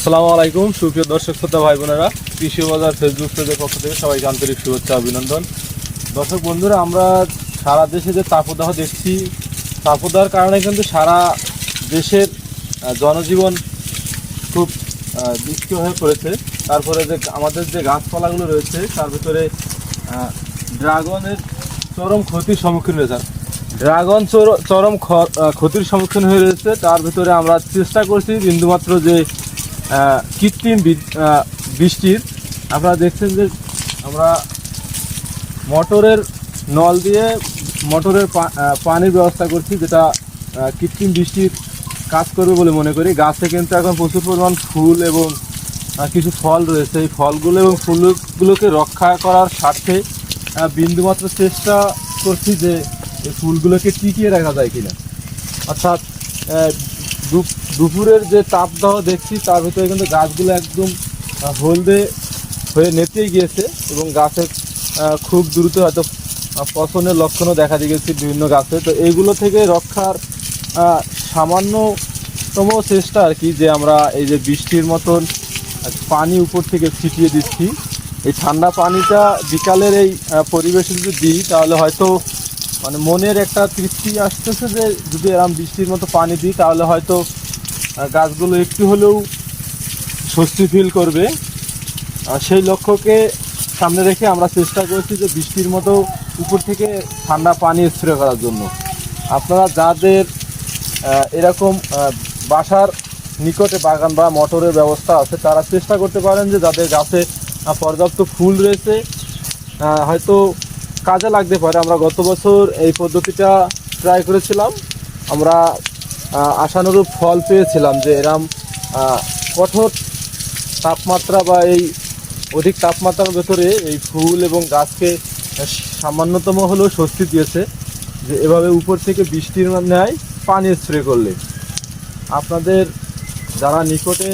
আসসালামু আলাইকুম সুপ্রিয় দর্শক শ্রোতা ভাই বোনেরা, কৃষি বাজার ফেসবুক পেজের পক্ষ থেকে সবাইকে আন্তরিক শুভেচ্ছা অভিনন্দন। দর্শক বন্ধুরা, আমরা সারা দেশে যে তাপদাহ দেখছি, তাপদাহের কারণে কিন্তু সারা দেশের জনজীবন খুব দুষ্কর হয়ে পড়েছে। তারপরে যে আমাদের যে গাছপালাগুলো রয়েছে তার ভিতরে ড্রাগনের চরম ক্ষতির সম্মুখীন হয়েছে। ড্রাগন চরম ক্ষতির সম্মুখীন হয়ে রয়েছে। তার ভিতরে আমরা চেষ্টা করছি বিন্দুমাত্র যে কৃত্রিম বৃষ্টির, আপনারা দেখছেন যে আমরা মোটরের নল দিয়ে মোটরের পানির ব্যবস্থা করছি, যেটা কৃত্রিম বৃষ্টির কাজ করবে বলে মনে করি। গাছে কিন্তু এখন প্রচুর পরিমাণ ফুল এবং কিছু ফল রয়েছে। এই ফলগুলো এবং ফুলগুলোকে রক্ষা করার স্বার্থে বিন্দুমাত্র চেষ্টা করছি যে এই ফুলগুলোকে টিকিয়ে রাখা যায় কিনা। অর্থাৎ দুপুরের যে তাপদাহ দেখছি তার ভিতরে কিন্তু গাছগুলো একদম হলদে হয়ে নেতিয়ে গিয়েছে এবং গাছের খুব দ্রুত হয়তো পচনের লক্ষণও দেখা দিয়েছে বিভিন্ন গাছে। তো এইগুলো থেকে রক্ষার সামান্যতম চেষ্টা আর কি, যে আমরা এই যে বৃষ্টির মতন পানি উপর থেকে ছিটিয়ে দিচ্ছি। এই ঠান্ডা পানিটা বিকালের এই পরিবেশে যদি দিই তাহলে হয়তো মানে মনের একটা তৃপ্তি আসতেছে যে যদি এরকম বৃষ্টির মতো পানি দিই তাহলে হয়তো গাছগুলো একটু হলেও স্বস্তি ফিল করবে। সেই লক্ষ্যকে সামনে রেখে আমরা চেষ্টা করছি যে বৃষ্টির মতো উপর থেকে ঠান্ডা পানি স্প্রে করার জন্য। আপনারা যাদের এরকম বাসার নিকটে বাগান বা মোটরের ব্যবস্থা আছে তারা চেষ্টা করতে পারেন যে যাদের গাছে পর্যাপ্ত ফুল রয়েছে, হয়তো কাজে লাগতে পারে। আমরা গত বছর এই পদ্ধতিটা ট্রাই করেছিলাম, আমরা আশানুরূপ ফল পেয়েছিলাম যে এরম কঠোর তাপমাত্রা বা এই অধিক তাপমাত্রার ভেতরে এই ফুল এবং গাছকে সামান্যতম হলেও স্বস্তি দিয়েছে যে এভাবে উপর থেকে বৃষ্টির ন্যায় পানি স্প্রে করলে। আপনাদের যারা নিকটে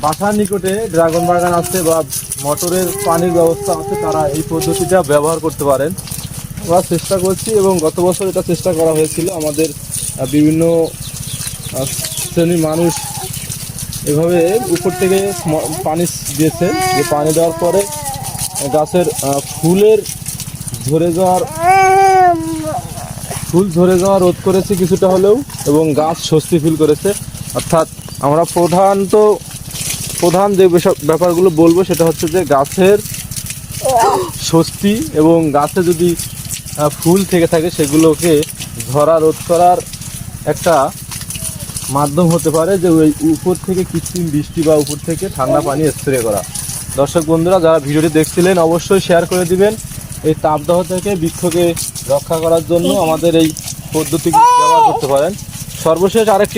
বাসার নিকটে ড্রাগন বাগান আছে বা মোটরের পানির ব্যবস্থা আছে তারা এই পদ্ধতিটা ব্যবহার করতে পারেন। আমরা চেষ্টা করছি এবং গত বছর এটা চেষ্টা করা হয়েছিল। আমাদের বিভিন্ন শ্রেণীর মানুষ এভাবে উপর থেকে পানি দিয়েছে, যে পানি দেওয়ার পরে গাছের ফুল ঝরে যাওয়া রোধ করেছে কিছুটা হলেও এবং গাছ স্বস্তি ফিল করেছে। অর্থাৎ আমরা প্রধান যে ব্যাপারগুলো বলবো সেটা হচ্ছে যে গাছের স্বস্তি এবং গাছে যদি ফুল থেকে থাকে সেগুলোকে ঝরা রোধ করার একটা মাধ্যম হতে পারে যে ওই উপর থেকে কৃত্রিম বৃষ্টি বা উপর থেকে ঠান্ডা পানি স্প্রে করা। দর্শক বন্ধুরা, যারা ভিডিওটি দেখছিলেন অবশ্যই শেয়ার করে দিবেন। এই তাপদাহ থেকে বৃক্ষকে রক্ষা করার জন্য আমাদের এই পদ্ধতি ব্যবহার করতে পারেন। সর্বশেষ আরেকটি